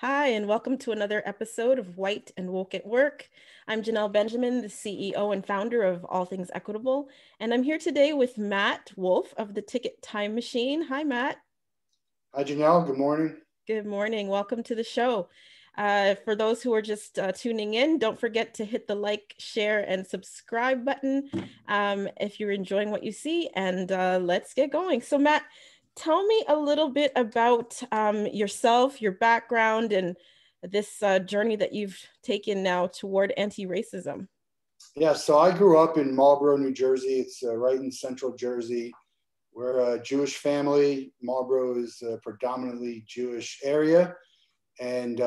Hi, and welcome to another episode of White and Woke at Work. I'm Janelle Benjamin, the CEO and founder of All Things Equitable, and I'm here today with Matt Wolff of the Ticket Time Machine. Hi, Matt. Hi, Janelle. Good morning. Good morning. Welcome to the show. For those who are just tuning in, don't forget to hit the like, share, and subscribe button if you're enjoying what you see, and let's get going. So, Matt, tell me a little bit about yourself, your background, and this journey that you've taken now toward anti-racism. Yeah, so I grew up in Marlboro, New Jersey. It's right in central Jersey. We're a Jewish family. Marlboro is a predominantly Jewish area. And,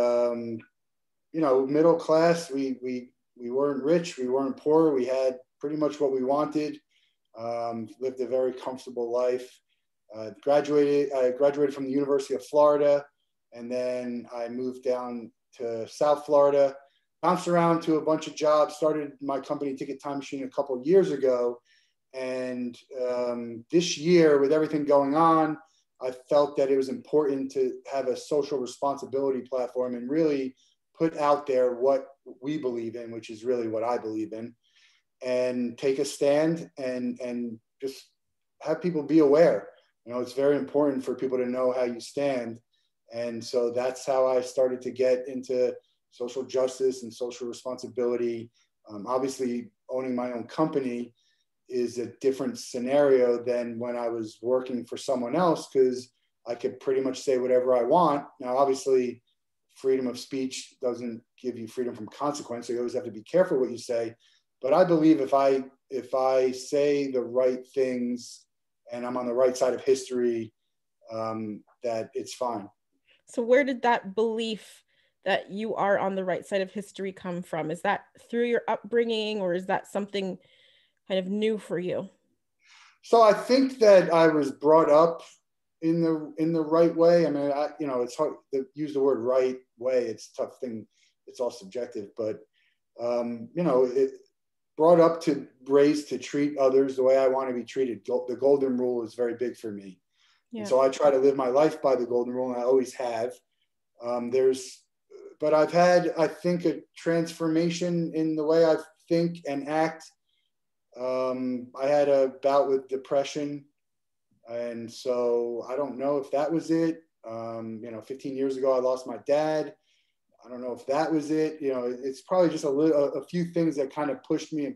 middle class, we weren't rich, we weren't poor. We had pretty much what we wanted, lived a very comfortable life. I graduated from the University of Florida, and then I moved down to South Florida, bounced around to a bunch of jobs, started my company Ticket Time Machine a couple of years ago. And this year, with everything going on, I felt that it was important to have a social responsibility platform and really put out there what we believe in, which is really what I believe in, and take a stand and just have people be aware. It's very important for people to know how you stand. And so that's how I started to get into social justice and social responsibility. Obviously, owning my own company is a different scenario than when I was working for someone else, because I could pretty much say whatever I want. Now, obviously, freedom of speech doesn't give you freedom from consequence. So you always have to be careful what you say. But I believe if I say the right things and I'm on the right side of history, that it's fine. So where did that belief that you are on the right side of history come from? Is that through your upbringing, or is that something kind of new for you? So I think that I was brought up in the right way. I mean, it's hard to use the word right way. It's a tough thing. It's all subjective, but it brought up to raised to treat others the way I want to be treated. The golden rule is very big for me. Yeah. And so I try to live my life by the golden rule, and I always have. But I've had, I think, a transformation in the way I think and act. I had a bout with depression, and so I don't know if that was it. 15 years ago, I lost my dad. I don't know if that was it. It's probably just a few things that kind of pushed me,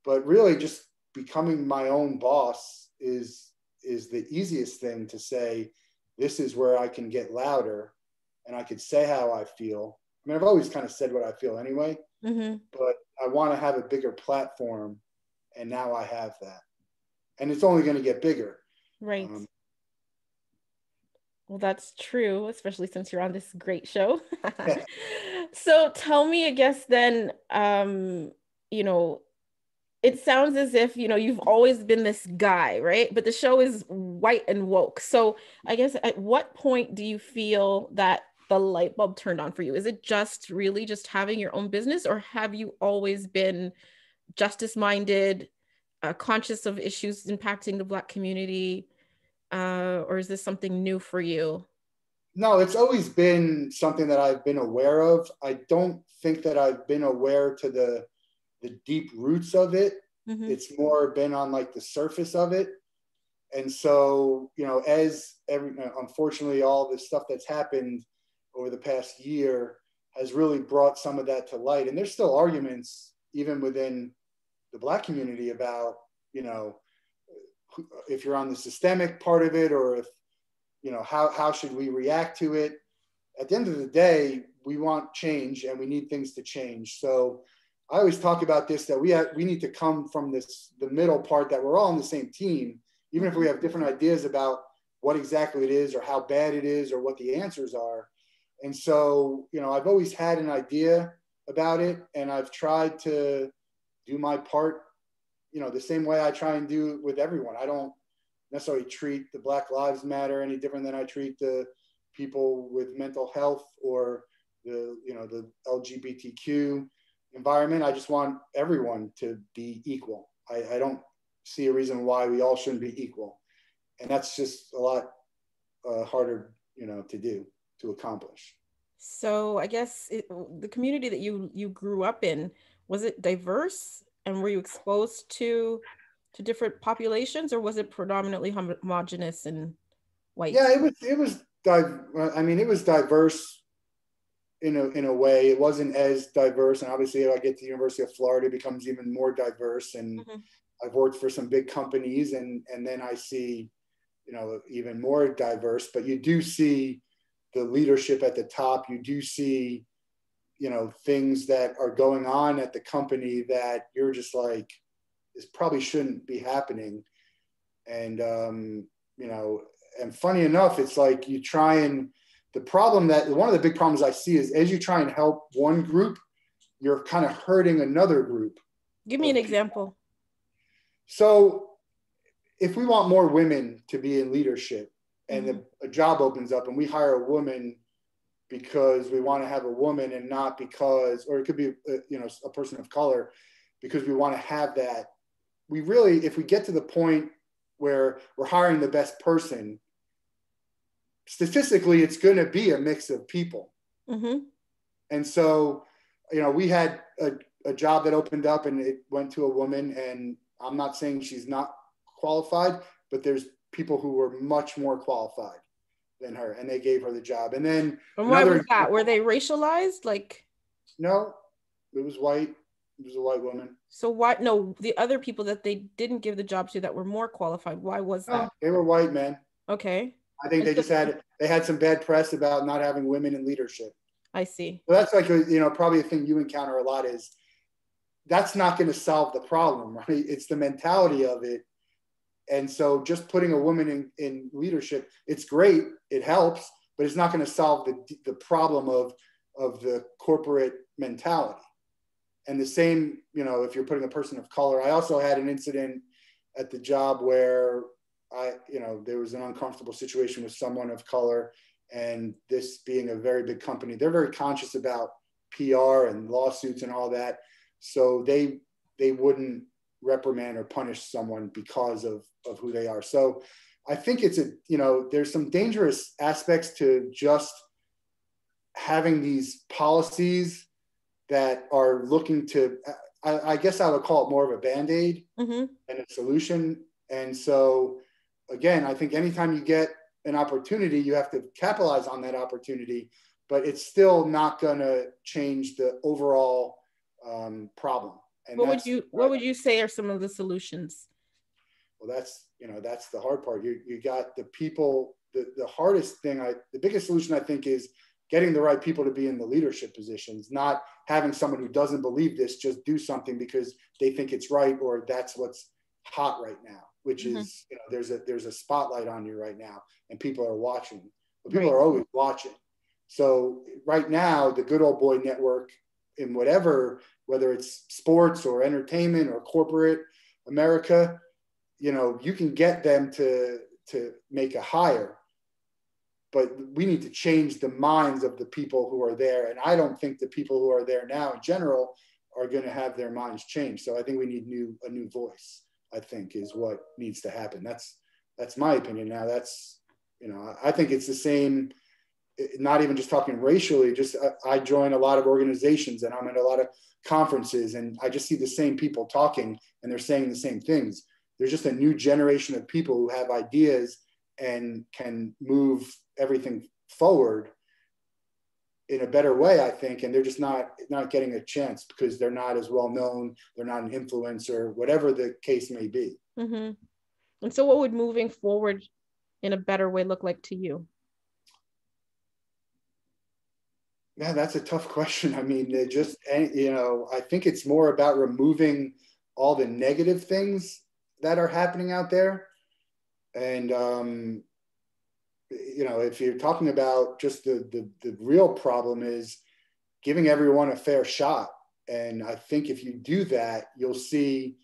but really just becoming my own boss is the easiest thing to say. This is where I can get louder and I could say how I feel. I mean, I've always kind of said what I feel anyway, but I want to have a bigger platform, and now I have that. And it's only going to get bigger. Right. Well, that's true, especially since you're on this great show. So tell me, I guess then, it sounds as if, you've always been this guy, right? But the show is white and woke. So I guess at what point do you feel that the light bulb turned on for you? Is it just really just having your own business, or have you always been justice minded, conscious of issues impacting the Black community? Or is this something new for you? No, it's always been something that I've been aware of. I don't think that I've been aware to the deep roots of it. It's more been on like the surface of it. And so, unfortunately, all this stuff that's happened over the past year has really brought some of that to light. And there's still arguments even within the Black community about, if you're on the systemic part of it, or if, how should we react to it? At the end of the day, we want change and we need things to change. So I always talk about this, that we need to come from the middle part, that we're all on the same team, even if we have different ideas about what exactly it is or how bad it is or what the answers are. And so, I've always had an idea about it, and I've tried to do my part, the same way I try and do with everyone. I don't necessarily treat the Black Lives Matter any different than I treat the people with mental health or the LGBTQ environment. I just want everyone to be equal. I don't see a reason why we all shouldn't be equal. And that's just a lot harder, to do, to accomplish. So I guess the community that you grew up in, was it diverse, and were you exposed to different populations, or was it predominantly homogenous and white? Yeah, I mean, it was diverse in a way. It wasn't as diverse, and obviously, if I get to the University of Florida, it becomes even more diverse. And Mhm. I've worked for some big companies, and then I see, even more diverse. But you do see the leadership at the top. You do see, things that are going on at the company that you're just like, this probably shouldn't be happening. And you know, and funny enough, it's like you try and the problem that one of the big problems I see is as you try and help one group, you're kind of hurting another group Give me an of people. example. So if we want more women to be in leadership and Hmm. a job opens up and we hire a woman because we want to have a woman and not because, or it could be a person of color because we want to have that. We really, if we get to the point where we're hiring the best person, statistically, it's going to be a mix of people. Hmm. And so, we had a job that opened up and it went to a woman. And I'm not saying she's not qualified, but there's people who were much more qualified than her, and they gave her the job. And then And why another was that? Were example, they racialized? Like, no, it was white. It was a white woman. so why? No, the other people that they didn't give the job to that were more qualified. Why was No, that? they were white men. Okay. I think And so they had some bad press about not having women in leadership. I see. So that's like probably a thing you encounter a lot is that's not going to solve the problem, right? It's the mentality of it. And so just putting a woman in leadership, it's great, it helps, but it's not going to solve the problem of the corporate mentality. And the same, if you're putting a person of color. I also had an incident at the job where there was an uncomfortable situation with someone of color, and this being a very big company, they're very conscious about PR and lawsuits and all that. So they wouldn't reprimand or punish someone because of who they are. So I think there's some dangerous aspects to just having these policies that are looking to, I guess I would call it more of a Band-Aid Hmm. and a solution. And so again, I think anytime you get an opportunity, you have to capitalize on that opportunity, but it's still not going to change the overall problem. And What would you say are some of the solutions? well, that's the hard part. You got the people. The hardest thing, the biggest solution I think is getting the right people to be in the leadership positions, not having someone who doesn't believe this just do something because they think it's right or that's what's hot right now. Which Hmm. is, there's a spotlight on you right now, and people are watching. But people Right. are always watching. So right now, the good old boy network in whether it's sports or entertainment or corporate America, you can get them to make a hire, but we need to change the minds of the people who are there. And I don't think the people who are there now in general are going to have their minds changed. So I think we need a new voice, I think is what needs to happen. That's my opinion. Now I think it's the same, not even just talking racially, just I join a lot of organizations and I'm at a lot of conferences and I just see the same people talking and they're saying the same things. There's just a new generation of people who have ideas and can move everything forward in a better way, I think. And they're just not getting a chance because they're not as well known. They're not an influencer, whatever the case may be. Hmm. And so what would moving forward in a better way look like to you? Yeah, that's a tough question. I mean, I think it's more about removing all the negative things that are happening out there. And, if you're talking about just the real problem is giving everyone a fair shot. And I think if you do that, you'll see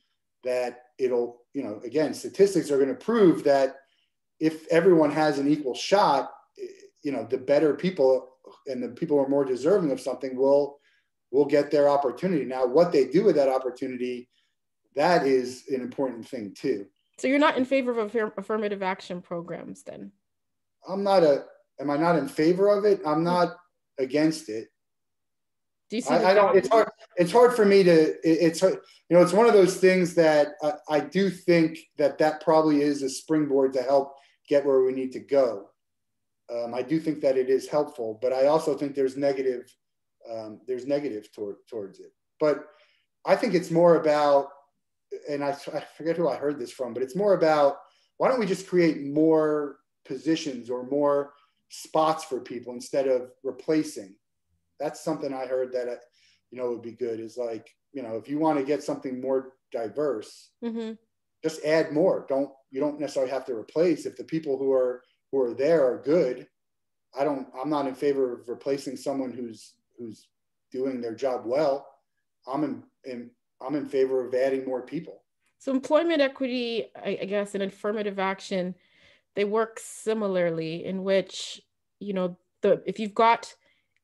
that again, statistics are going to prove that if everyone has an equal shot, the better people and the people who are more deserving of something will get their opportunity. Now, what they do with that opportunity, that is an important thing too. So you're not in favor of affirmative action programs then? Am I not in favor of it? I'm not, against it. Do you see I don't, it's hard for me to, it's, you know, it's one of those things that I do think that probably is a springboard to help get where we need to go. I do think that it is helpful, but I also think there's negative towards it. But I think it's more about, and I forget who I heard this from, but it's more about, why don't we just create more positions or more spots for people instead of replacing? That's something I heard that, you know, would be good, is like, you know, if you want to get something more diverse, just add more. You don't necessarily have to replace. If the people who are there are good, I'm not in favor of replacing someone who's doing their job well. I'm in favor of adding more people. So employment equity, I guess, and affirmative action, they work similarly, in which, you know, if you've got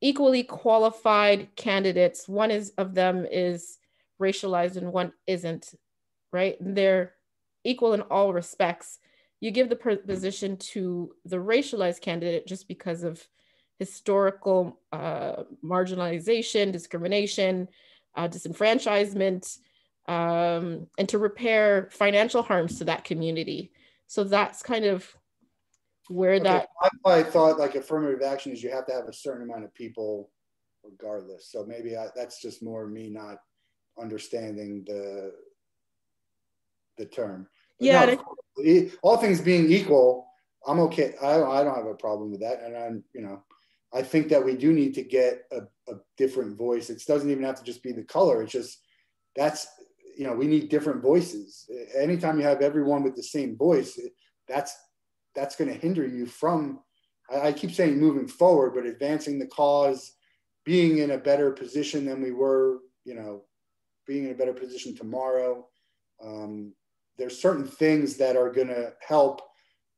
equally qualified candidates, one of them is racialized and one isn't, right? They're equal in all respects. You give the position to the racialized candidate just because of historical marginalization, discrimination, disenfranchisement, and to repair financial harms to that community. So that's kind of where that. I thought like affirmative action is you have to have a certain amount of people regardless. So maybe that's just more me not understanding the term. But yeah. No, all things being equal, I'm okay. I don't have a problem with that. And I'm, you know, I think that we do need to get a different voice. It doesn't even have to just be the color. It's just, you know, we need different voices. Anytime you have everyone with the same voice, that's going to hinder you from, I keep saying moving forward, but advancing the cause, being in a better position than we were, you know, being in a better position tomorrow. There's certain things that are going to help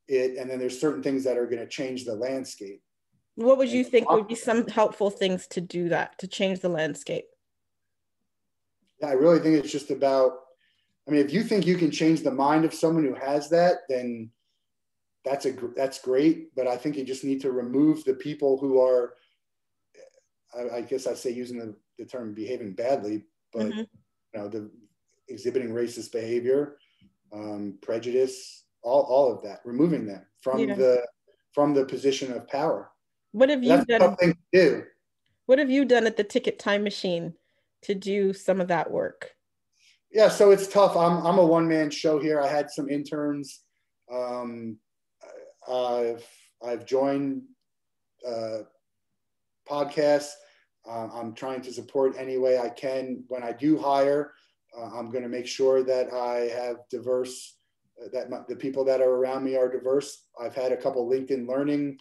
it, and then there's certain things that are going to change the landscape. What would you think would be some helpful things to do that, to change the landscape? Yeah, I really think it's just about, I mean, if you think you can change the mind of someone who has that, then that's great. But I think you just need to remove the people who are, I guess I say using the term behaving badly, but you know, the exhibiting racist behavior, prejudice, all of that, removing them from the position of power. What have you done? Tough thing to do. What have you done at the Ticket Time Machine to do some of that work? Yeah, so it's tough. I'm a one-man show here. I had some interns. I've joined podcasts. I'm trying to support any way I can. When I do hire, I'm going to make sure that I have diverse, that the people that are around me are diverse. I've had a couple LinkedIn learning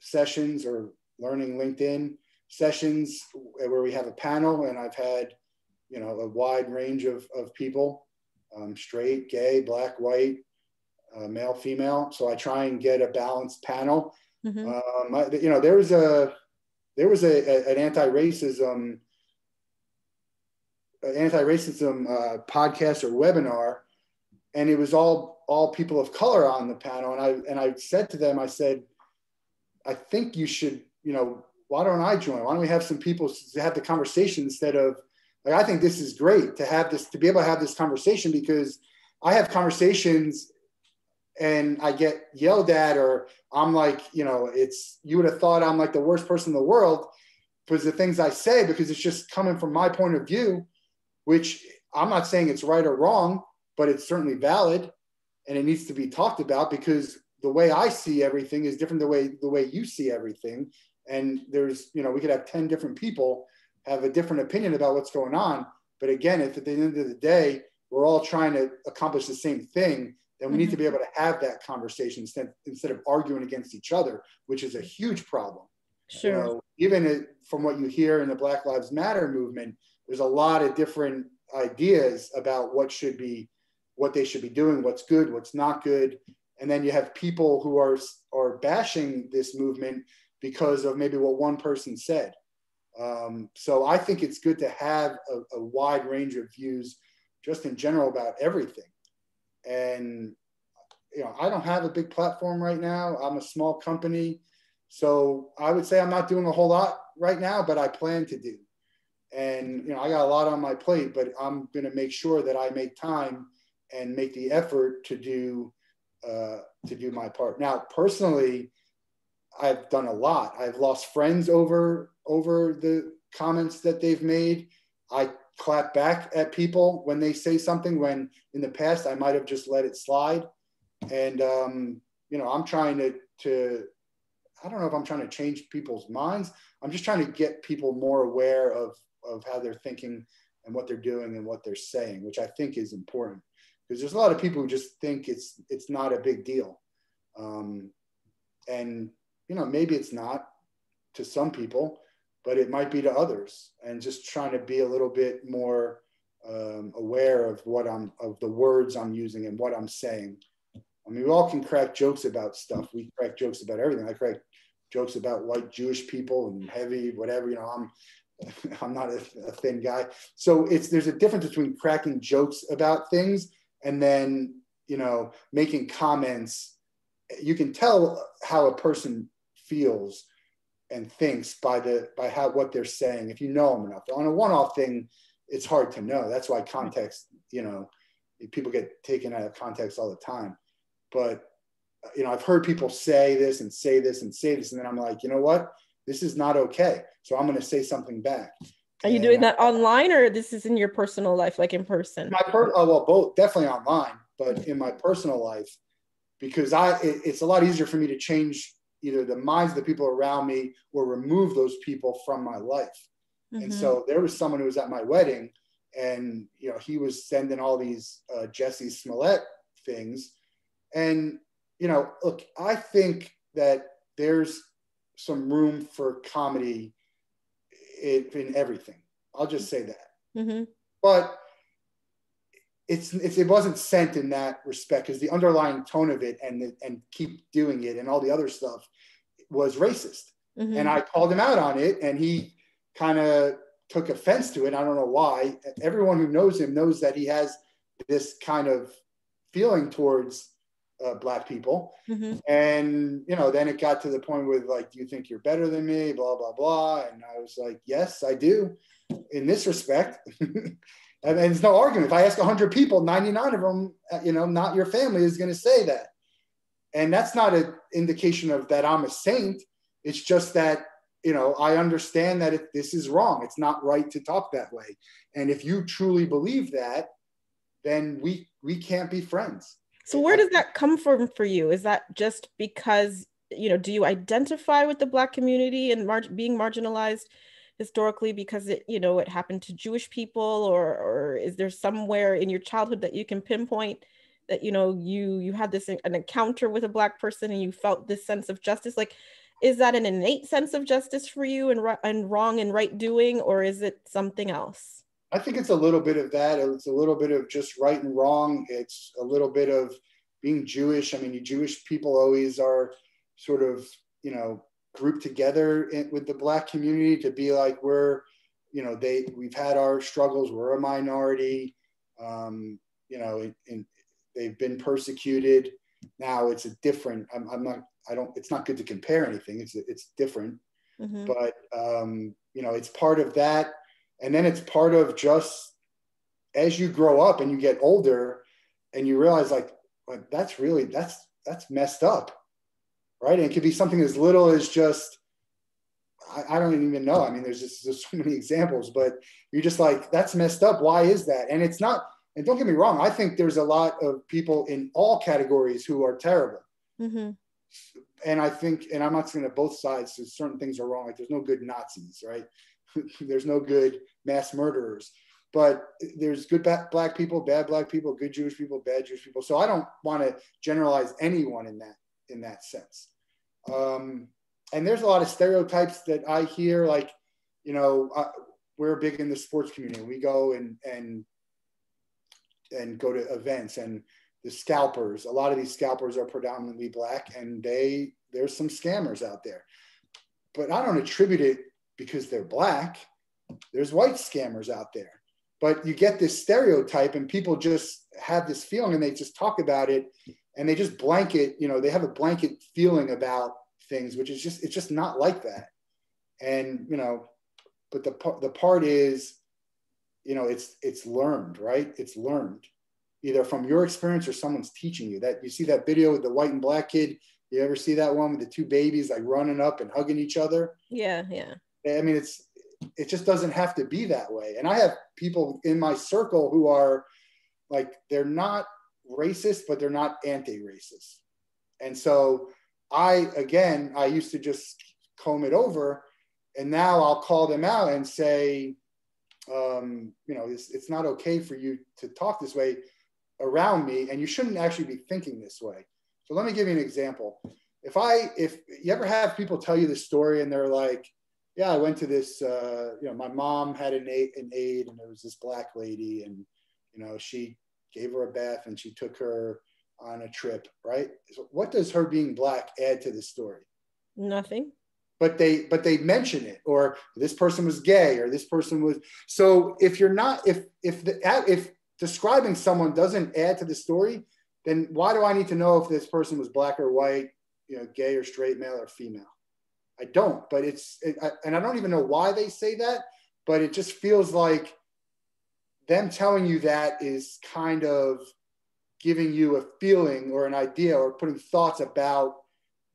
sessions or learning LinkedIn sessions where we have a panel, and I've had, you know, a wide range of people, straight, gay, black, white, male, female. So I try and get a balanced panel. You know, there was an anti-racism podcast or webinar, and it was all people of color on the panel. And I said to them, I said, I think you should, you know, why don't I join? Why don't we have some people to have the conversation instead of, like, I think this is great to have this, to be able to have this conversation, because I have conversations and I get yelled at, or I'm like, you know, you would have thought I'm like the worst person in the world because the things I say, because it's just coming from my point of view, which I'm not saying it's right or wrong, but it's certainly valid and it needs to be talked about, because the way I see everything is different the way you see everything. And there's, you know, we could have 10 different people have a different opinion about what's going on. But again, if at the end of the day, we're all trying to accomplish the same thing, then we need to be able to have that conversation instead of arguing against each other, which is a huge problem. Sure. You know, even from what you hear in the Black Lives Matter movement, there's a lot of different ideas about what they should be doing, what's good, what's not good. And then you have people who are bashing this movement because of maybe what one person said. So I think it's good to have a wide range of views just in general about everything. And, you know, I don't have a big platform right now. I'm a small company. So I would say I'm not doing a whole lot right now, but I plan to do. And, I got a lot on my plate, but I'm going to make sure that I make time and make the effort to do my part. Now, personally, I've done a lot. I've lost friends over the comments that they've made. I clap back at people when they say something, when in the past I might have just let it slide. And, I'm trying to I don't know if I'm trying to change people's minds. I'm just trying to get people more aware of how they're thinking and what they're doing and what they're saying, which I think is important, because there's a lot of people who just think it's not a big deal. And, maybe it's not to some people, but it might be to others, and just trying to be a little bit more aware of of the words I'm using and what I'm saying. I mean, we all can crack jokes about stuff. We crack jokes about everything. I crack jokes about white Jewish people and heavy, whatever, I'm not a thin guy. So there's a difference between cracking jokes about things and then, making comments. You can tell how a person feels and thinks by what they're saying, if you know them enough. On a one-off thing, it's hard to know. That's why context, people get taken out of context all the time. But, I've heard people say this and say this and say this, and then I'm like, you know what? This is not okay. So I'm going to say something back. Are you doing that online, or this is in your personal life, like in person? Well, both, definitely online, but in my personal life, because it's a lot easier for me to change either the minds of the people around me or remove those people from my life. Mm-hmm. And so there was someone who was at my wedding, and, he was sending all these Jesse Smollett things. And, look, I think that there's some room for comedy in everything. I'll just say that. Mm-hmm. But it wasn't sent in that respect, because the underlying tone of it and keep doing it and all the other stuff was racist. Mm-hmm. And I called him out on it, and he kind of took offense to it. I don't know why. Everyone who knows him knows that he has this kind of feeling towards Black people. Mm-hmm. And, then it got to the point where, like, do you think you're better than me? Blah, blah, blah. And I was like, yes, I do in this respect. And there's no argument. If I ask 100 people, 99 of them, not your family, is going to say that. And that's not an indication of that I'm a saint. It's just that, I understand that this is wrong. It's not right to talk that way. And if you truly believe that, then we can't be friends. So where does that come from for you? Is that just because, do you identify with the Black community and being marginalized historically because it happened to Jewish people, or is there somewhere in your childhood that you can pinpoint that, you had an encounter with a Black person and you felt this sense of justice? Like, is that an innate sense of justice for you and wrong and right doing, or is it something else? I think it's a little bit of that. It's a little bit of just right and wrong. It's a little bit of being Jewish. I mean, you Jewish people always are sort of, grouped together with the Black community to be like, we've had our struggles. We're a minority. And they've been persecuted. Now it's it's not good to compare anything. It's different, mm-hmm. But it's part of that. And then it's part of just as you grow up and you get older and you realize like that's messed up. Right. And it could be something as little as just, I don't even know. I mean, there's so many examples, but you're just like, that's messed up. Why is that? And it's not, and don't get me wrong. I think there's a lot of people in all categories who are terrible. Mm-hmm. And I think, and I'm not saying that both sides, so certain things are wrong. Like there's no good Nazis, right? There's no good mass murderers, but there's good Black people, bad Black people, good Jewish people, bad Jewish people. So I don't want to generalize anyone in that sense. And there's a lot of stereotypes that I hear, like, we're big in the sports community. We go and go to events, and the scalpers, a lot of these scalpers are predominantly Black, and there's some scammers out there, but I don't attribute it because they're Black. There's white scammers out there, but you get this stereotype and people just have this feeling and they just talk about it and they just blanket, they have a blanket feeling about things, which is just, it's just not like that. And, you know, but the part is, you know, it's learned, right? It's learned either from your experience or someone's teaching you. That you see that video with the white and black kid. You ever see that one with the two babies like running up and hugging each other? Yeah, yeah. I mean, it just doesn't have to be that way. And I have people in my circle who are like, they're not racist, but they're not anti-racist. And so I used to just comb it over, and now I'll call them out and say, you know, it's not okay for you to talk this way around me, and you shouldn't actually be thinking this way. So let me give you an example. If you ever have people tell you the story and they're like, yeah, I went to this, you know, my mom had an aide, and there was this black lady, and, you know, she gave her a bath and she took her on a trip, right? So what does her being black add to the story? Nothing. But they mention it, or this person was gay, or this person was. So if you're not, if describing someone doesn't add to the story, then why do I need to know if this person was black or white, you know, gay or straight, male or female? I don't. But and I don't even know why they say that, but it just feels like them telling you that is kind of giving you a feeling or an idea or putting thoughts about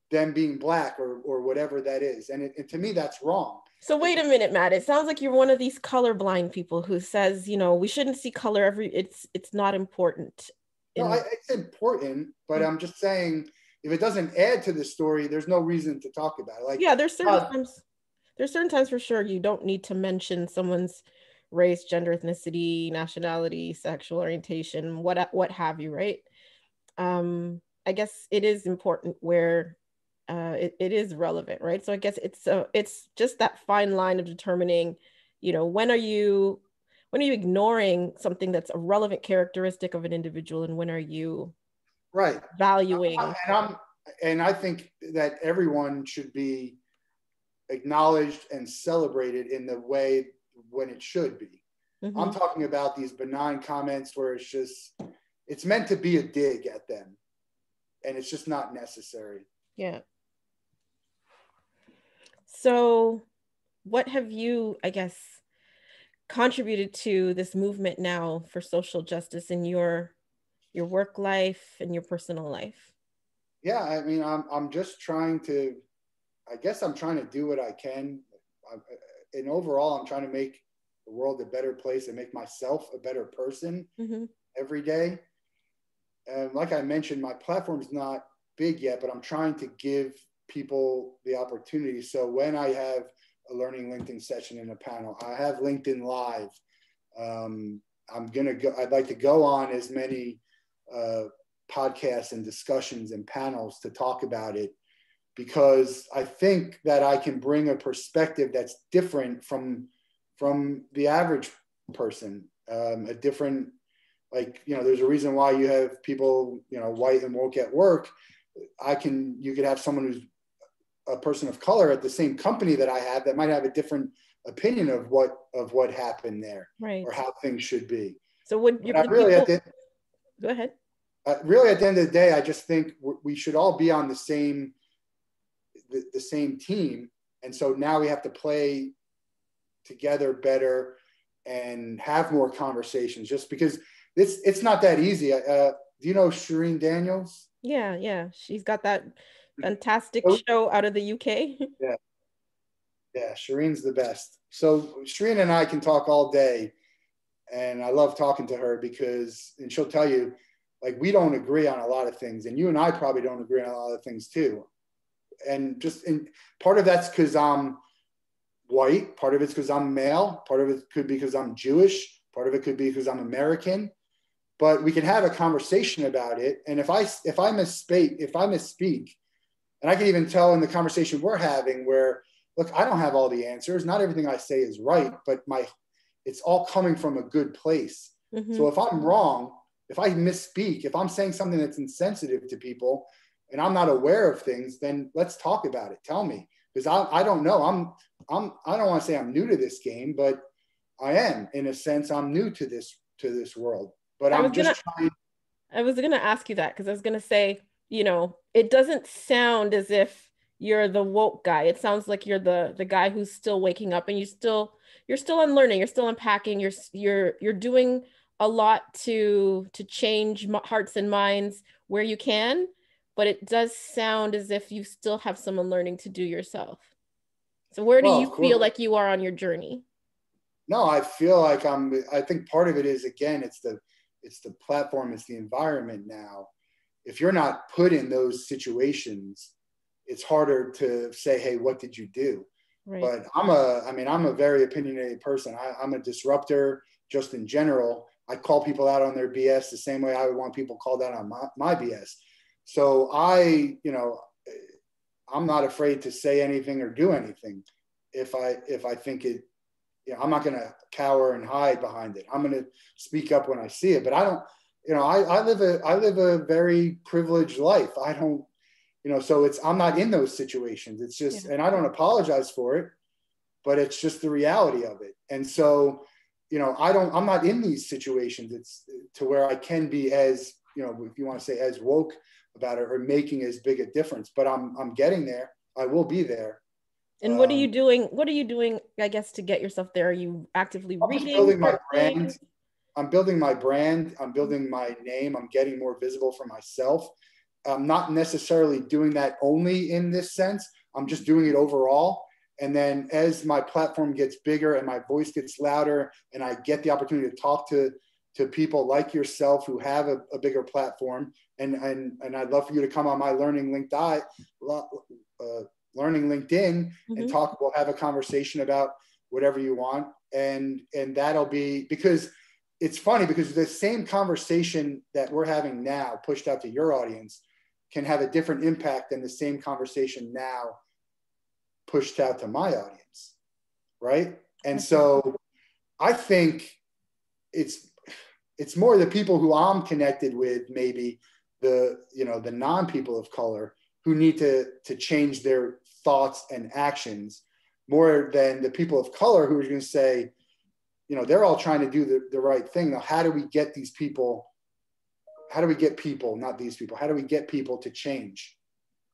them being black or whatever that is. And to me, that's wrong. So wait a minute, Matt. It sounds like you're one of these colorblind people who says, you know, we shouldn't see color it's not important. No, it's important, but I'm just saying if it doesn't add to the story, there's no reason to talk about it. Like, yeah, there's certain times for sure you don't need to mention someone's race, gender, ethnicity, nationality, sexual orientation, what have you, right? I guess it is important where it is relevant, right? So I guess it's just that fine line of determining, you know, when are you ignoring something that's a relevant characteristic of an individual, and when are you right valuing? And I think that everyone should be acknowledged and celebrated in the way when it should be. Mm-hmm. I'm talking about these benign comments where it's meant to be a dig at them, and it's just not necessary. Yeah. So what have you, I guess, contributed to this movement now for social justice in your work life and your personal life? Yeah, I mean, I'm just trying to, I guess I'm trying to do what I can. And overall, I'm trying to make the world a better place and make myself a better person every day. And like I mentioned, my platform's not big yet, but I'm trying to give people the opportunity. So when I have a learning LinkedIn session in a panel, I have LinkedIn Live. I'd like to go on as many podcasts and discussions and panels to talk about it, because I think that I can bring a perspective that's different from the average person, a different, like, you know, there's a reason why you have people, you know, white and woke at work. You could have someone who's a person of color at the same company that I have that might have a different opinion of what happened there, right, or how things should be. So would you really people... go ahead. Really, at the end of the day, I just think we should all be on the same team. And so now we have to play together better and have more conversations, just because it's not that easy. Do you know Shireen Daniels? Yeah. She's got that fantastic show out of the UK. Yeah, Shireen's the best. So Shireen and I can talk all day, and I love talking to her and she'll tell you, like, we don't agree on a lot of things, and you and I probably don't agree on a lot of things too. And part of that's because I'm white, part of it's because I'm male, part of it could be because I'm Jewish, part of it could be because I'm American. But we can have a conversation about it. And if I misspeak, and I can even tell in the conversation we're having where, look, I don't have all the answers. Not everything I say is right, but it's all coming from a good place. Mm-hmm. So if I'm wrong, if I misspeak, if I'm saying something that's insensitive to people and I'm not aware of things, then let's talk about it. Tell me, because I don't know. I don't want to say I'm new to this game, but I am, in a sense. I'm new to this world. But I was gonna ask you that, because I was gonna say, you know, it doesn't sound as if you're the woke guy. It sounds like you're the guy who's still waking up, and you're still unlearning, you're still unpacking, you're doing a lot to change hearts and minds where you can, but it does sound as if you still have some unlearning to do yourself. So where do Well, you of feel course. like you are on your journey? No, I feel like I think part of it is, again, it's the platform, it's the environment now. If you're not put in those situations, it's harder to say, hey, what did you do? Right. But I'm a very opinionated person. I'm a disruptor just in general. I call people out on their BS the same way I would want people called out on my BS. So I'm not afraid to say anything or do anything if I think it, I'm not going to cower and hide behind it. I'm going to speak up when I see it. But I don't, I live a very privileged life. I don't, so I'm not in those situations. It's just, Yeah. and I don't apologize for it, but it's just the reality of it. And so, I'm not in these situations. It's to where I can be as, if you want to say as woke about it or making as big a difference, but I'm getting there. I will be there. And what are you doing? What are you doing, I guess, to get yourself there? Are you actively I'm just reading building my certain brand. things? I'm building my brand. I'm building my name. I'm getting more visible for myself. I'm not necessarily doing that only in this sense. I'm just doing it overall. And then as my platform gets bigger and my voice gets louder and I get the opportunity to talk to people like yourself who have a bigger platform, and I'd love for you to come on my learning LinkedIn and Mm-hmm. talk. We'll have a conversation about whatever you want. And that'll be, because it's funny, because the same conversation that we're having now pushed out to your audience can have a different impact than the same conversation now pushed out to my audience. Right. And so I think it's more the people who I'm connected with, maybe the non-people of color, who need to change their thoughts and actions, more than the people of color who are going to say, they're all trying to do the right thing. Now, how do we get people, not these people, how do we get people to change?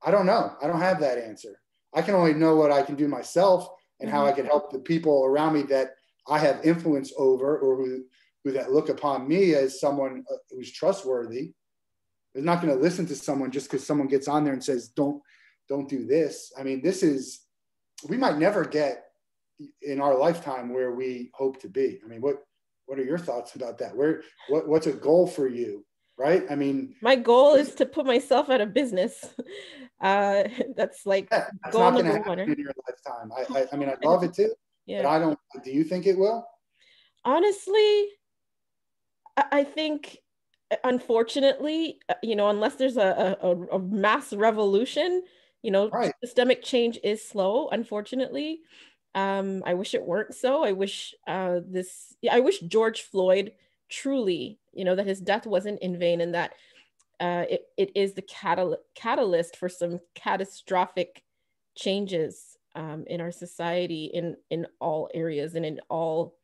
I don't know. I don't have that answer. I can only know what I can do myself and how I can help the people around me that I have influence over, or who that look upon me as someone who's trustworthy. They're not going to listen to someone just because someone gets on there and says, don't do this. I mean, we might never get in our lifetime where we hope to be. I mean, what are your thoughts about that? What's a goal for you? Right? I mean, My goal is to put myself out of business. That's like that's goal not going to number happen one. in your lifetime. I mean, I'd love it to, but Yeah. I don't. Do you think it will? Honestly, I think, unfortunately, unless there's a mass revolution, Right. systemic change is slow, unfortunately. I wish it weren't so. I wish George Floyd truly, that his death wasn't in vain, and that it is the catalyst for some catastrophic changes in our society, in all areas and in all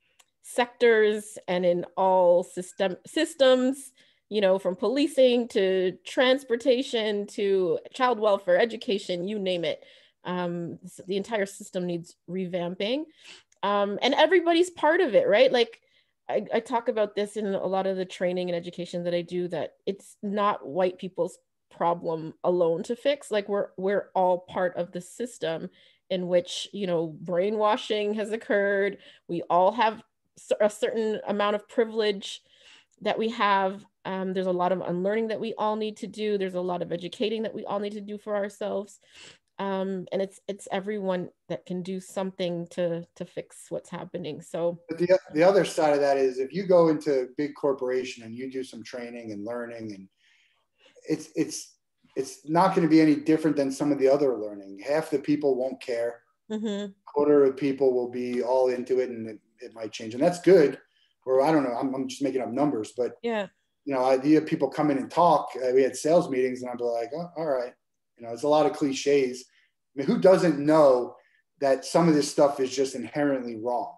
sectors and in all systems, from policing to transportation to child welfare, education, you name it. The entire system needs revamping, and everybody's part of it, right? Like, I talk about this in a lot of the training and education that I do, that it's not white people's problem alone to fix. Like, we're all part of the system in which, brainwashing has occurred. We all have a certain amount of privilege that we have. There's a lot of unlearning that we all need to do. There's a lot of educating that we all need to do for ourselves. And it's everyone that can do something to fix what's happening. So, But the other side of that is, if you go into a big corporation and you do some training and learning, and it's not going to be any different than some of the other learning. Half the people won't care. mm-hmm. Quarter of people will be all into it, and it might change, and that's good. Or I don't know. I'm just making up numbers, but Yeah. you have people come in and talk. We had sales meetings, and I'd be like, oh, all right. It's a lot of cliches. I mean, who doesn't know that some of this stuff is just inherently wrong?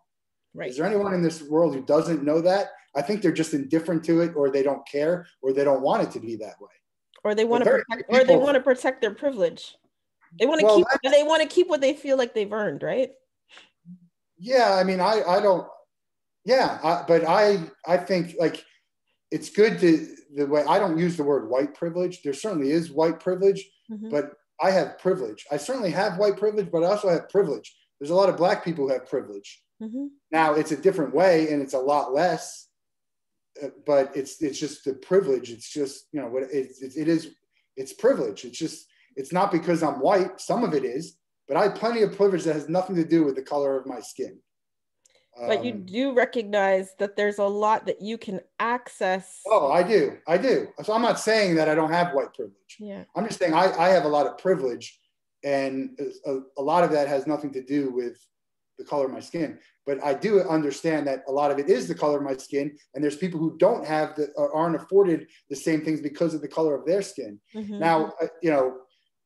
Right. Is there anyone in this world who doesn't know that? I think they're just indifferent to it, or they don't care, or they don't want it to be that way. Or they But want to very protect, few or they people, want to protect their privilege. They want to Well, keep, they want to keep what they feel like they've earned, right? yeah, I mean, I don't, yeah, but I think like it's good to the way I don't use the word white privilege. There certainly is white privilege, Mm-hmm. but I have privilege. I certainly have white privilege, but I also have privilege. There's a lot of black people who have privilege. Mm-hmm. Now it's a different way and it's a lot less, but it's just the privilege. It's just, you know, what it's privilege. It's just, it's not because I'm white. Some of it is, but I have plenty of privilege that has nothing to do with the color of my skin. But you do recognize that there's a lot that you can access. Oh, I do. I do. So I'm not saying that I don't have white privilege. Yeah. I'm just saying I have a lot of privilege, and a lot of that has nothing to do with the color of my skin. But I do understand that a lot of it is the color of my skin, and there's people who don't have or aren't afforded the same things because of the color of their skin. Mm-hmm. Now, you know,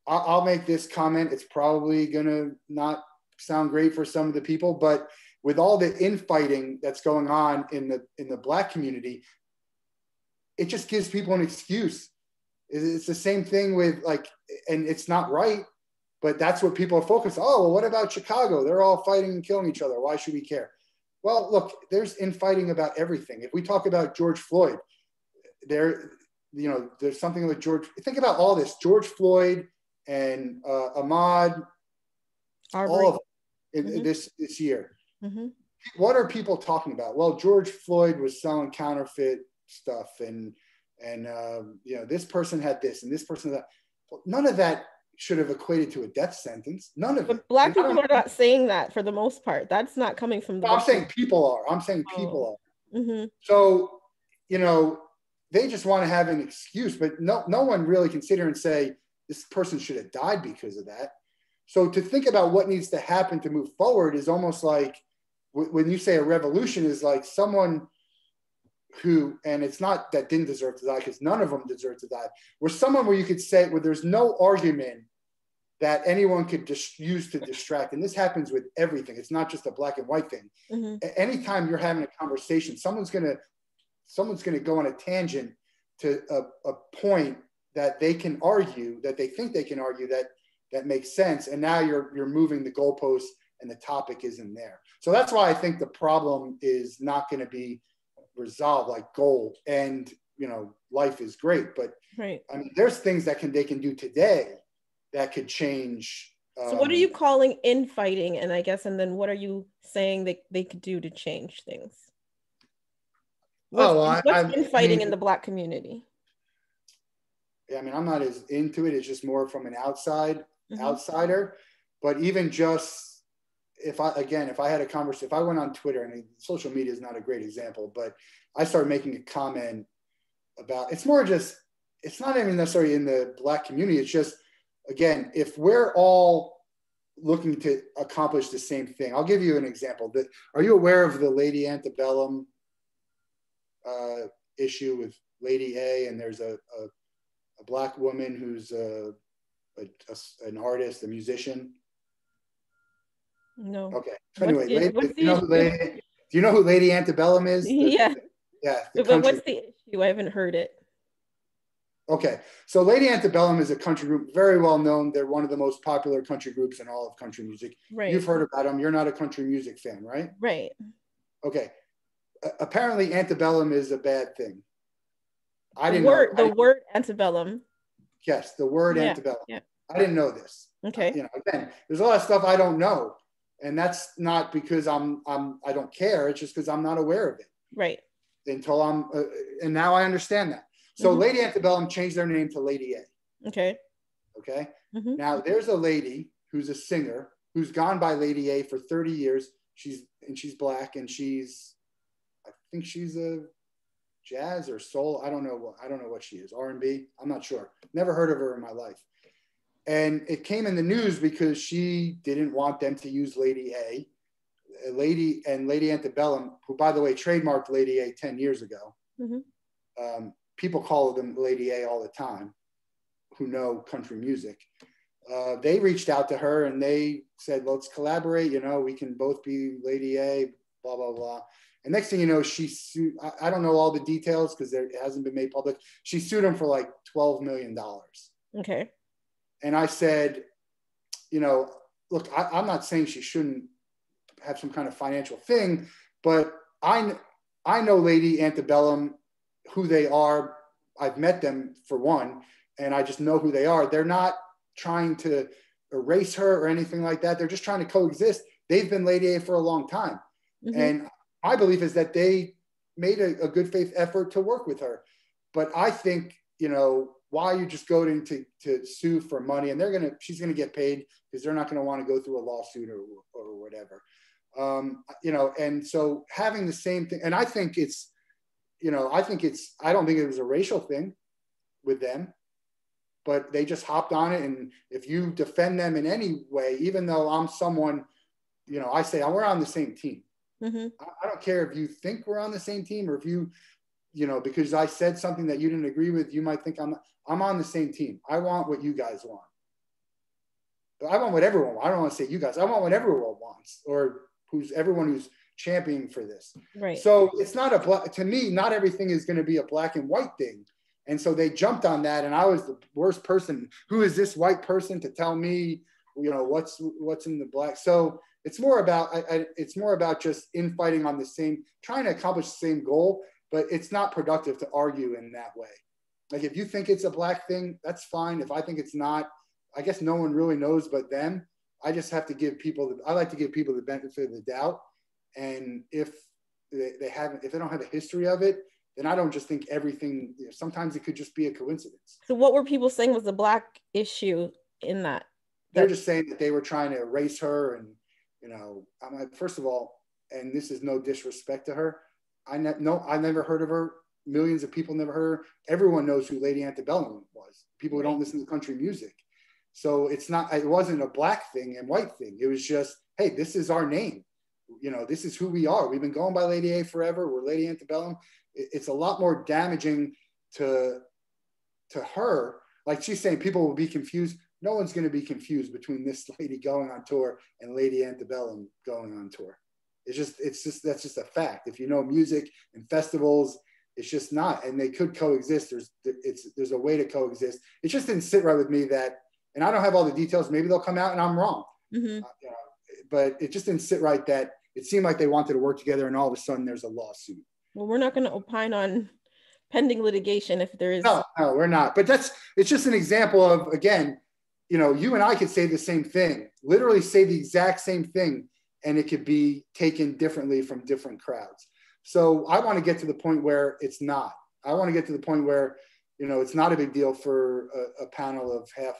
I'll make this comment. It's probably going to not sound great for some of the people, but with all the infighting that's going on in the black community, it just gives people an excuse. It's the same thing with like, and it's not right, but that's what people are focused on. Oh, well, what about Chicago? They're all fighting and killing each other. Why should we care? Well, look, there's infighting about everything. If we talk about George Floyd, there's something with George. Think about all this: George Floyd and Ahmaud, all of it, this year. Mm-hmm. What are people talking about? Well, George Floyd was selling counterfeit stuff, and this person had this, and this person had that. Well, none of that should have equated to a death sentence. None of it. But black people are not saying that for the most part. That's not coming from the. I'm saying people are. I'm saying people are. Mm-hmm. So, they just want to have an excuse, but no one really can sit here and say this person should have died because of that. So to think about what needs to happen to move forward is almost like when you say a revolution is like someone who, and it's not that didn't deserve to die because none of them deserve to die, where someone where you could say where there's no argument that anyone could just use to distract. And this happens with everything. It's not just a black and white thing. Mm-hmm. Anytime you're having a conversation, someone's going to go on a tangent to a point that they can argue, that they think they can argue that makes sense. And now you're moving the goalposts and the topic isn't there. So that's why I think the problem is not going to be resolved like gold. And, life is great, but right. I mean, there's things that they can do today that could change. So what are you calling infighting? And then what are you saying that they could do to change things? What's infighting in the black community? I mean, I'm not as into it. It's just more from an outsider. But even just if I had a conversation, if I went on Twitter, I mean, social media is not a great example, but I started making a comment about, it's not even necessarily in the black community. It's just, again, if we're all looking to accomplish the same thing, I'll give you an example. Are you aware of the Lady Antebellum issue with Lady A? And there's a black woman who's an artist, a musician. No. Okay. So anyway, do you know who Lady Antebellum is? Yeah. But what's the issue? I haven't heard it. Okay. So Lady Antebellum is a country group, very well known. They're one of the most popular country groups in all of country music. Right. You've heard about them. You're not a country music fan, right? Right. Okay. Apparently Antebellum is a bad thing. I didn't know. The word antebellum. Yes, the word antebellum. Yeah. I didn't know this. Okay. Again, there's a lot of stuff I don't know. And that's not because I don't care. It's just because I'm not aware of it. Right. Until and now I understand that. So mm-hmm. Lady Antebellum changed their name to Lady A. Okay. Okay. Mm-hmm. Now there's a lady who's a singer who's gone by Lady A for 30 years. She's black, and I think she's a jazz or soul. I don't know what she is. R&B. I'm not sure. Never heard of her in my life. And it came in the news because she didn't want them to use Lady A. Lady Antebellum, who, by the way, trademarked Lady A 10 years ago. Mm-hmm. People call them Lady A all the time who know country music. They reached out to her and they said, let's collaborate. We can both be Lady A, blah, blah, blah. And next thing you know, she sued. I don't know all the details because it hasn't been made public. She sued him for like $12 million. Okay. And I said, look, I'm not saying she shouldn't have some kind of financial thing, but I know Lady Antebellum, who they are. I've met them for one, and I just know who they are. They're not trying to erase her or anything like that. They're just trying to coexist. They've been Lady A for a long time. Mm-hmm. And my belief is that they made a good faith effort to work with her. But I think, why you just going to sue for money, and she's going to get paid because they're not going to want to go through a lawsuit or whatever. And so having the same thing, and I think I don't think it was a racial thing with them, but they just hopped on it. And if you defend them in any way, even though I'm someone, I say, we're on the same team. Mm-hmm. I don't care if you think we're on the same team, or if because I said something that you didn't agree with, you might think I'm on the same team. I want what you guys want. But I want what everyone wants. I don't want to say you guys. I want what everyone wants, or everyone who's championing for this. Right. So it's not to me, not everything is going to be a black and white thing. And so they jumped on that, and I was the worst person. Who is this white person to tell me, what's in the black? So it's more about just infighting on trying to accomplish the same goal, but it's not productive to argue in that way. Like, if you think it's a black thing, that's fine. If I think it's not, I guess no one really knows but them. I just have to give people I like to give people the benefit of the doubt. And if they don't have a history of it, then I don't just think everything, sometimes it could just be a coincidence. So what were people saying was the black issue in that? They're just saying that they were trying to erase her. And, I'm like, first of all, and this is no disrespect to her, I never heard of her. Millions of people never heard her. Everyone knows who Lady Antebellum was. People who don't listen to country music. So it wasn't a black thing and white thing. It was just, hey, this is our name. This is who we are. We've been going by Lady A forever. We're Lady Antebellum. It's a lot more damaging to her. Like she's saying, people will be confused. No one's going to be confused between this lady going on tour and Lady Antebellum going on tour. That's just a fact. If you know music and festivals, it's just not, and they could coexist. There's a way to coexist. It just didn't sit right with me that, and I don't have all the details. Maybe they'll come out and I'm wrong. Mm-hmm. But it just didn't sit right that it seemed like they wanted to work together, and all of a sudden there's a lawsuit. Well, we're not going to opine on pending litigation if there is. No, we're not. But it's just an example of, again, you and I could say the same thing, literally say the exact same thing, and it could be taken differently from different crowds. So I want to get to the point where it's not. I want to get to the point where, it's not a big deal for a panel of half,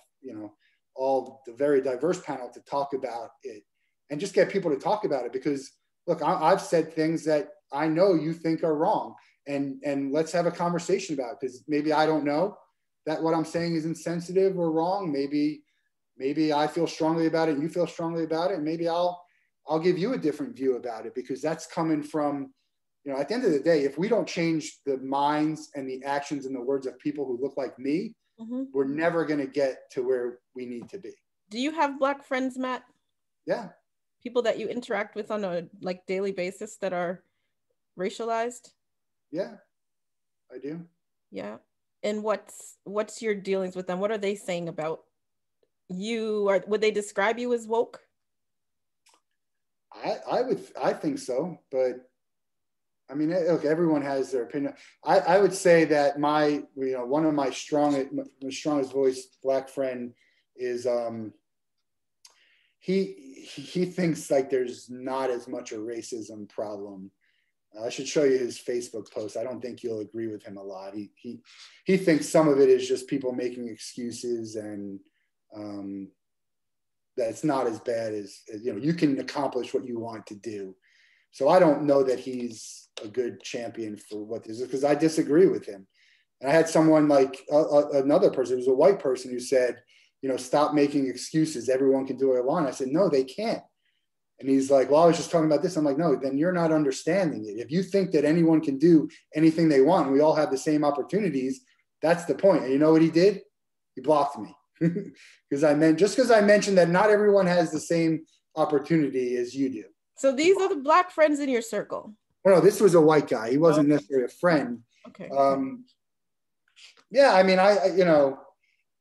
all the very diverse panel to talk about it, and just get people to talk about it. Because look, I've said things that I know you think are wrong, and let's have a conversation about it, because maybe I don't know that what I'm saying is insensitive or wrong. Maybe I feel strongly about it and you feel strongly about it. And maybe I'll give you a different view about it, because that's coming from, at the end of the day, if we don't change the minds and the actions and the words of people who look like me, mm-hmm. we're never going to get to where we need to be. Do you have black friends, Matt? Yeah. People that you interact with on a daily basis that are racialized? Yeah, I do. Yeah. And what's your dealings with them? What are they saying about you? Or would they describe you as woke? I think so, but I mean, look, everyone has their opinion. I would say that one of my strongest voice black friend is he thinks like there's not as much a racism problem. I should show you his Facebook post. I don't think you'll agree with him a lot. He thinks some of it is just people making excuses, and that it's not as bad as you can accomplish what you want to do. So I don't know that he's a good champion for what this is, because I disagree with him. And I had someone like another person, it was a white person, who said, stop making excuses. Everyone can do what they want. I said, no, they can't. And he's like, well, I was just talking about this. I'm like, no, then you're not understanding it. If you think that anyone can do anything they want, and we all have the same opportunities, that's the point. And you know what he did? He blocked me. Because I mentioned that not everyone has the same opportunity as you do. So these are the black friends in your circle? No, this was a white guy. He wasn't necessarily a friend. Okay. Yeah, I mean,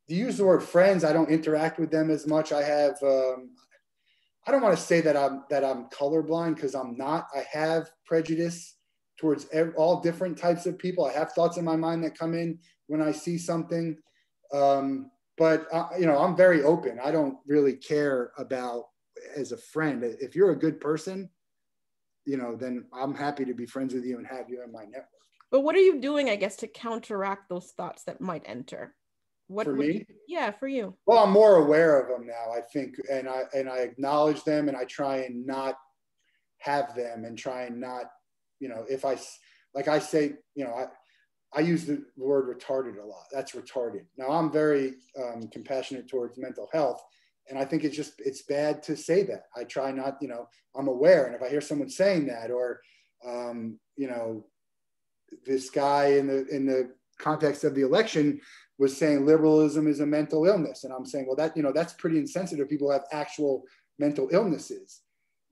to use the word friends, I don't interact with them as much. I have, I don't want to say that I'm colorblind, because I'm not. I have prejudice towards all different types of people. I have thoughts in my mind that come in when I see something. But I'm very open. I don't really care about as a friend. If you're a good person, then I'm happy to be friends with you and have you in my network. But what are you doing, I guess, to counteract those thoughts that might enter? For me? Yeah, for you. Well, I'm more aware of them now, I think, and I acknowledge them, and I try and not have them, and try and not, if I say, I use the word retarded a lot. That's retarded. Now, I'm very compassionate towards mental health, and I think it's bad to say that. I try not, I'm aware, and if I hear someone saying that, or this guy in the context of the election was saying liberalism is a mental illness, and I'm saying, well, that's pretty insensitive. People have actual mental illnesses,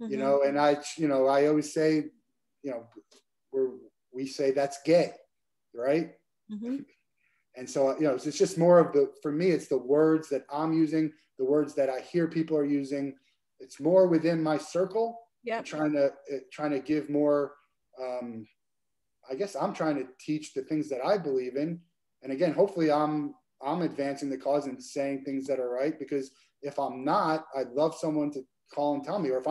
and I always say, we say that's gay, right? Mm-hmm. And so, it's just more of for me, it's the words that I'm using, the words that I hear people are using. It's more within my circle. Yeah. Trying to give more, I guess I'm trying to teach the things that I believe in. And again, hopefully I'm advancing the cause and saying things that are right, because if I'm not, I'd love someone to call and tell me, or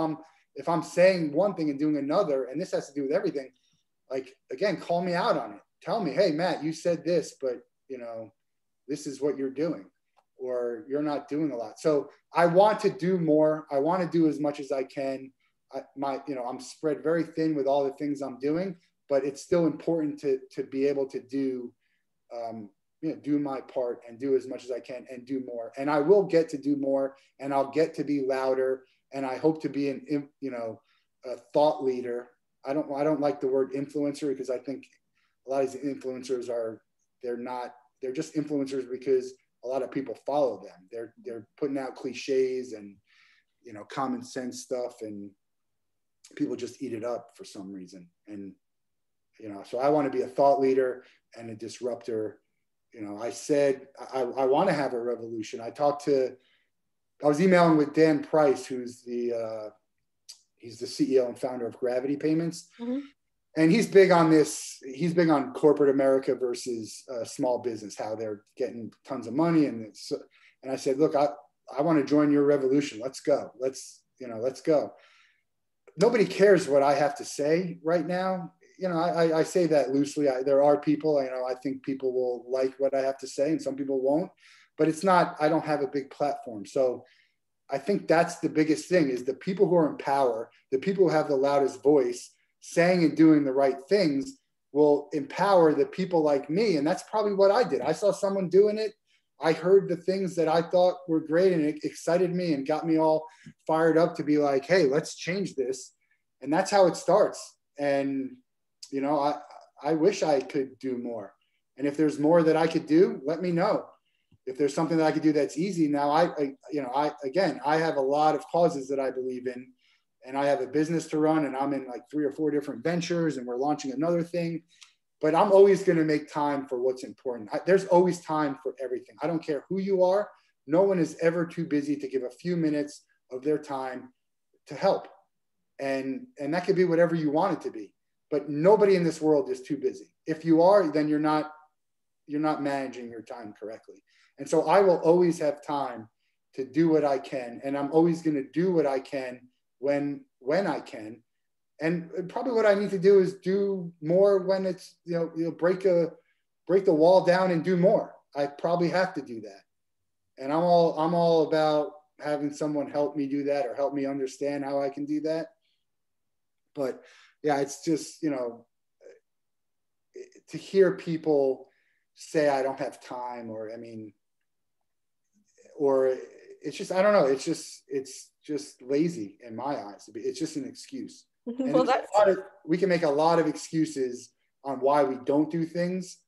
if I'm saying one thing and doing another, and this has to do with everything, like, again, call me out on it. Tell me, hey, Matt, you said this, but this is what you're doing, or you're not doing a lot. So I want to do more. I want to do as much as I can. I'm spread very thin with all the things I'm doing, but it's still important to be able to do my part and do as much as I can and do more. And I will get to do more, and I'll get to be louder. And I hope to be a thought leader. I don't like the word influencer, because I think a lot of these influencers they're just influencers because a lot of people follow them. They're putting out cliches and, common sense stuff, and people just eat it up for some reason. And, so I want to be a thought leader and a disruptor. I said, I want to have a revolution. I was emailing with Dan Price, who's he's the CEO and founder of Gravity Payments. Mm-hmm. And he's big on this. He's big on corporate America versus small business, how they're getting tons of money. And I said, look, I want to join your revolution. Let's go. Let's go. Nobody cares what I have to say right now. I say that loosely. There are people, I think people will like what I have to say, and some people won't. But it's not, I don't have a big platform. So I think that's the biggest thing, is the people who are in power, the people who have the loudest voice, saying and doing the right things, will empower the people like me. And that's probably what I did. I saw someone doing it. I heard the things that I thought were great, and it excited me and got me all fired up to be like, hey, let's change this. And that's how it starts. And, I wish I could do more. And if there's more that I could do, let me know. If there's something that I could do that's easy. Now, I have a lot of causes that I believe in, and I have a business to run, and I'm in like 3 or 4 different ventures, and we're launching another thing. But I'm always going to make time for what's important. There's always time for everything. I don't care who you are. No one is ever too busy to give a few minutes of their time to help. And that could be whatever you want it to be. But nobody in this world is too busy. If you are, then you're not managing your time correctly. And so I will always have time to do what I can. And I'm always going to do what I can when I can. And probably what I need to do is do more when it's, break the wall down and do more. I probably have to do that. And I'm all about having someone help me do that, or help me understand how I can do that. But yeah, it's just, to hear people say I don't have time, or it's just, I don't know. It's just lazy in my eyes. It's just an excuse. Well, we can make a lot of excuses on why we don't do things.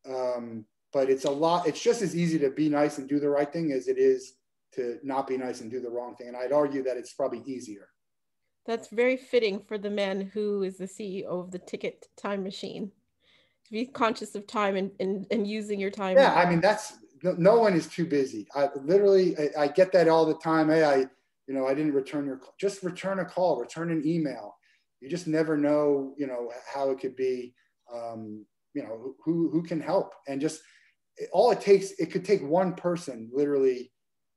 But it's just as easy to be nice and do the right thing as it is to not be nice and do the wrong thing. And I'd argue that it's probably easier. That's very fitting for the man who is the CEO of the Ticket Time Machine. To be conscious of time and using your time. Yeah, no one is too busy. I get that all the time. Hey, I didn't return your call. Just return a call, return an email. You just never know, how it could be, who can help. And just it could take one person literally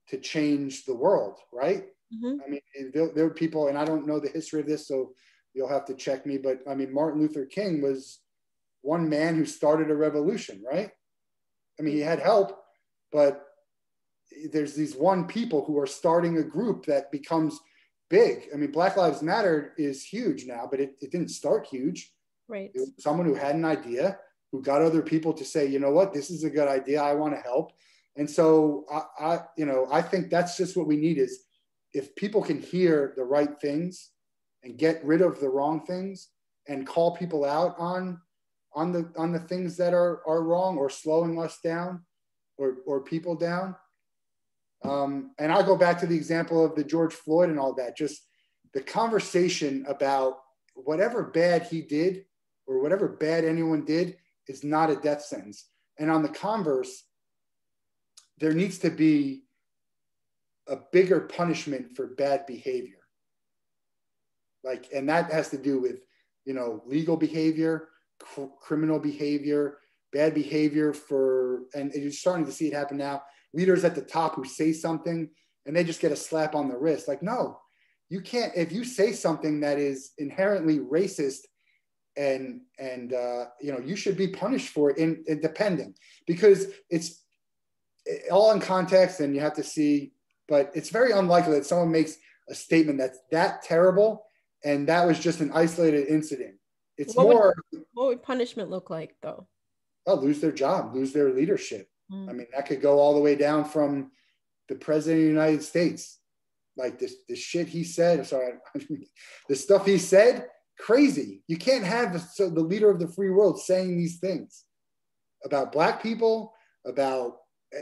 to change the world, right? Mm-hmm. I mean, there are people, and I don't know the history of this, so you'll have to check me, but I mean, Martin Luther King was one man who started a revolution, right? I mean, he had help, but there's these one people who are starting a group that becomes big. I mean, Black Lives Matter is huge now, but it didn't start huge. Right. It was someone who had an idea, who got other people to say, you know what, this is a good idea. I want to help. And so I think that's just what we need is if people can hear the right things and get rid of the wrong things and call people out on the things that are wrong or slowing us down or people down. And I'll go back to the example of the George Floyd and all that, just the conversation about whatever bad he did or whatever bad anyone did is not a death sentence. And on the converse, there needs to be a bigger punishment for bad behavior. And that has to do with, legal behavior, criminal behavior, bad behavior and you're starting to see it happen now. Leaders at the top who say something and they just get a slap on the wrist. Like, no, you can't, if you say something that is inherently racist and you should be punished for it in depending, because it's all in context and you have to see, but it's very unlikely that someone makes a statement that's that terrible and that was just an isolated incident. It's what would punishment look like though? Oh, lose their job, lose their leadership. I mean, that could go all the way down from the president of the United States. Like this shit he said, the stuff he said, crazy. You can't have the leader of the free world saying these things about Black people, about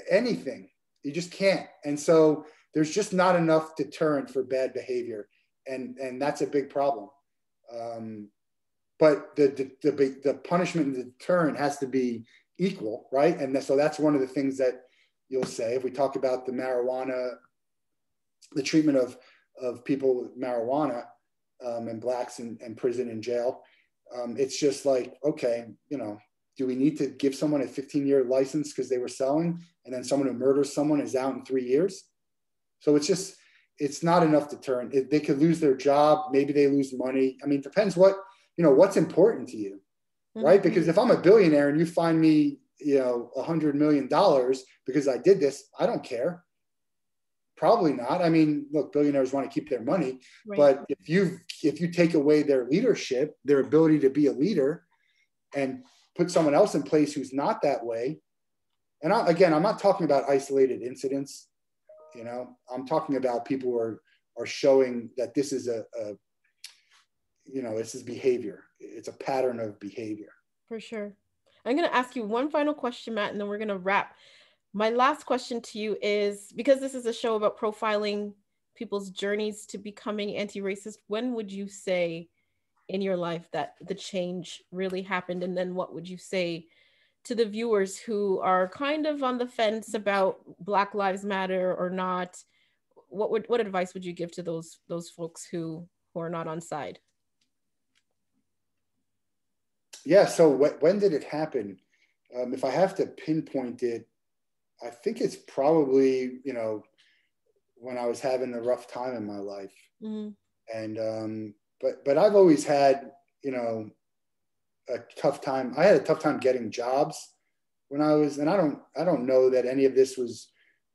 anything. You just can't. And so there's just not enough deterrent for bad behavior. And that's a big problem. But the punishment and the deterrent has to be equal, right? And so that's one of the things that you'll say if we talk about the marijuana, the treatment of people with marijuana and Blacks in prison and jail. It's just like, okay, do we need to give someone a 15-year license because they were selling, and then someone who murders someone is out in 3 years? So it's not enough deterrent. They could lose their job. Maybe they lose money. I mean, it depends what's important to you, right? Mm-hmm. Because if I'm a billionaire and you find me, $100 million because I did this, I don't care. Probably not. I mean, look, billionaires want to keep their money, right. But if you take away their leadership, their ability to be a leader, and put someone else in place who's not that way, and I'm not talking about isolated incidents. I'm talking about people who are showing that this is this is behavior. It's a pattern of behavior. For sure. I'm going to ask you one final question, Matt, and then we're going to wrap. My last question to you is, because this is a show about profiling people's journeys to becoming anti-racist, when would you say in your life that the change really happened? And then what would you say to the viewers who are kind of on the fence about Black Lives Matter or not? What advice would you give to those folks who are not on side? Yeah. So when did it happen? If I have to pinpoint it, I think it's probably, when I was having a rough time in my life. Mm-hmm. And, but I've always had, a tough time. I had a tough time getting jobs when I was, and I don't know that any of this was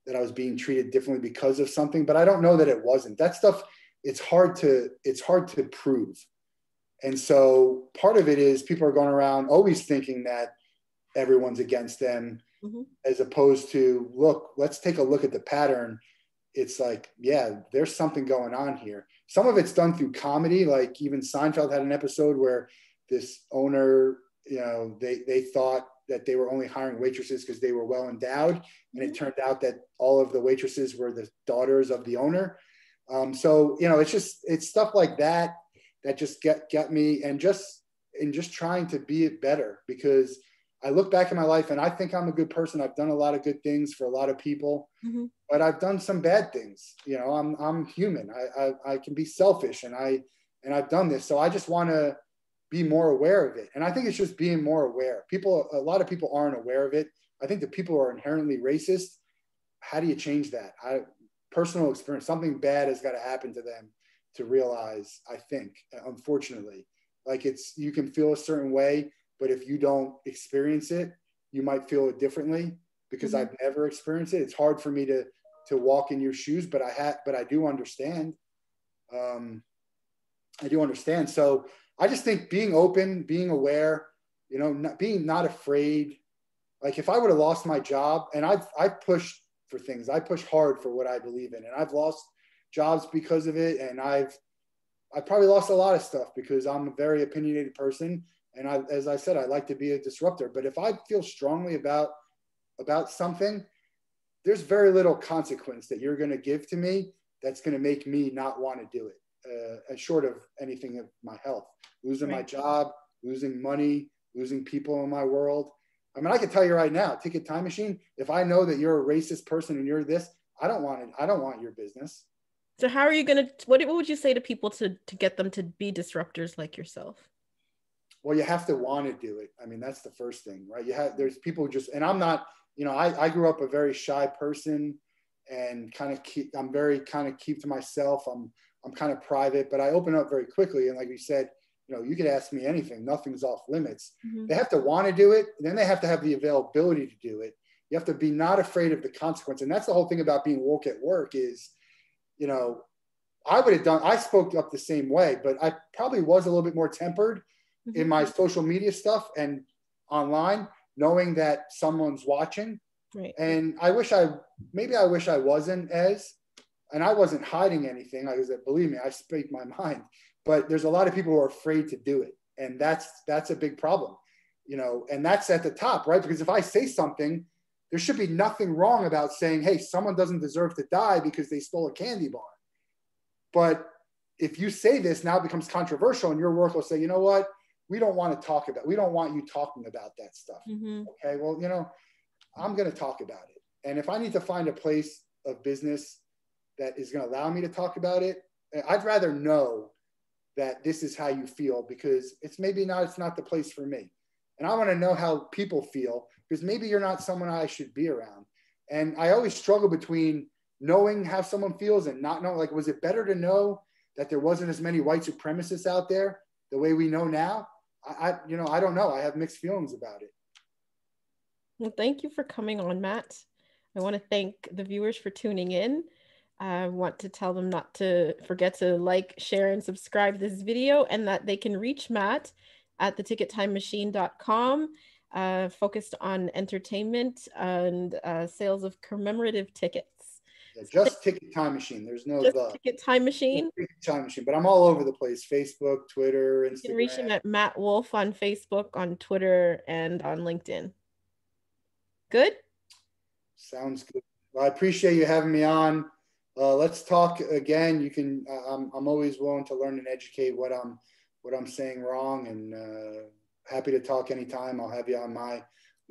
that I was being treated differently because of something, but I don't know that it wasn't. That stuff, it's hard to prove. And so part of it is people are going around always thinking that everyone's against them, mm-hmm. as opposed to, look, let's take a look at the pattern. It's like, yeah, there's something going on here. Some of it's done through comedy. Like even Seinfeld had an episode where this owner, they thought that they were only hiring waitresses because they were well endowed. And it turned out that all of the waitresses were the daughters of the owner. So, it's stuff like that just get me, and just trying to be it better, because I look back in my life and I think I'm a good person. I've done a lot of good things for a lot of people, but I've done some bad things. You know, I'm human. I can be selfish, and I've done this. So I just want to be more aware of it. And I think it's just being more aware. A lot of people aren't aware of it. I think that people are inherently racist. How do you change that? Personal experience, something bad has got to happen to them to realize, I think, unfortunately, like you can feel a certain way, but if you don't experience it, you might feel it differently. Because I've never experienced it. It's hard for me to walk in your shoes, but I do understand. I do understand. So I just think being open, being aware, you know, not afraid. Like if I would have lost my job, and I've pushed for things, I push hard for what I believe in, and I've lost jobs because of it, and I probably lost a lot of stuff because I'm a very opinionated person, and as I said, I like to be a disruptor. But if I feel strongly about something, there's very little consequence that you're going to give to me that's going to make me not want to do it, short of anything of my health, losing my job, losing money, losing people in my world. I mean, I can tell you right now, Ticket Time Machine, if I know that you're a racist person and you're this, I don't want it. I don't want your business. So how are you going to, what would you say to people to get them to be disruptors like yourself? Well, you have to want to do it. I mean, that's the first thing, right? There's people who just, and I'm not, you know, I grew up a very shy person, and I'm very kind of keep to myself. I'm kind of private, but I open up very quickly. And like you said, you know, you could ask me anything. Nothing's off limits. They have to want to do it. Then they have to have the availability to do it. You have to be not afraid of the consequence. And that's the whole thing about being woke at work is, you know, I spoke up the same way, but I probably was a little bit more tempered in my social media stuff and online, knowing that someone's watching. Right. And I wish I wasn't and I wasn't hiding anything. Like I said, believe me, I speak my mind, but there's a lot of people who are afraid to do it. And that's a big problem, you know, and that's at the top, right? Because if I say something, there should be nothing wrong about saying, hey, someone doesn't deserve to die because they stole a candy bar. But if you say this, now it becomes controversial, and your work will say, you know what? We don't want you talking about that stuff. Okay, well, you know, I'm going to talk about it. And if I need to find a place of business that is going to allow me to talk about it, I'd rather know that this is how you feel, because it's not the place for me. And I want to know how people feel, because maybe you're not someone I should be around. And I always struggle between knowing how someone feels and not knowing. Like, was it better to know that there wasn't as many white supremacists out there the way we know now? I don't know. I have mixed feelings about it. Well, thank you for coming on, Matt. I want to thank the viewers for tuning in. I want to tell them not to forget to like, share, and subscribe this video, and that they can reach Matt at thetickettimemachine.com, focused on entertainment and sales of commemorative tickets. Yeah, just Ticket Time Machine. There's no Ticket Time Machine. Ticket Time Machine, but I'm all over the place. Facebook, Twitter, Instagram. You can reach him at Matt Wolff on Facebook, on Twitter, and on LinkedIn. Good? Sounds good. Well, I appreciate you having me on. Let's talk again. You can. I'm always willing to learn and educate what I'm saying wrong, and happy to talk anytime. I'll have you on my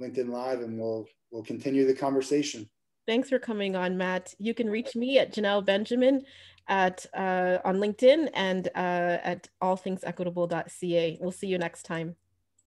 LinkedIn Live, and we'll continue the conversation. Thanks for coming on, Matt. You can reach me at Janelle Benjamin on LinkedIn, and at allthingsequitable.ca. We'll see you next time.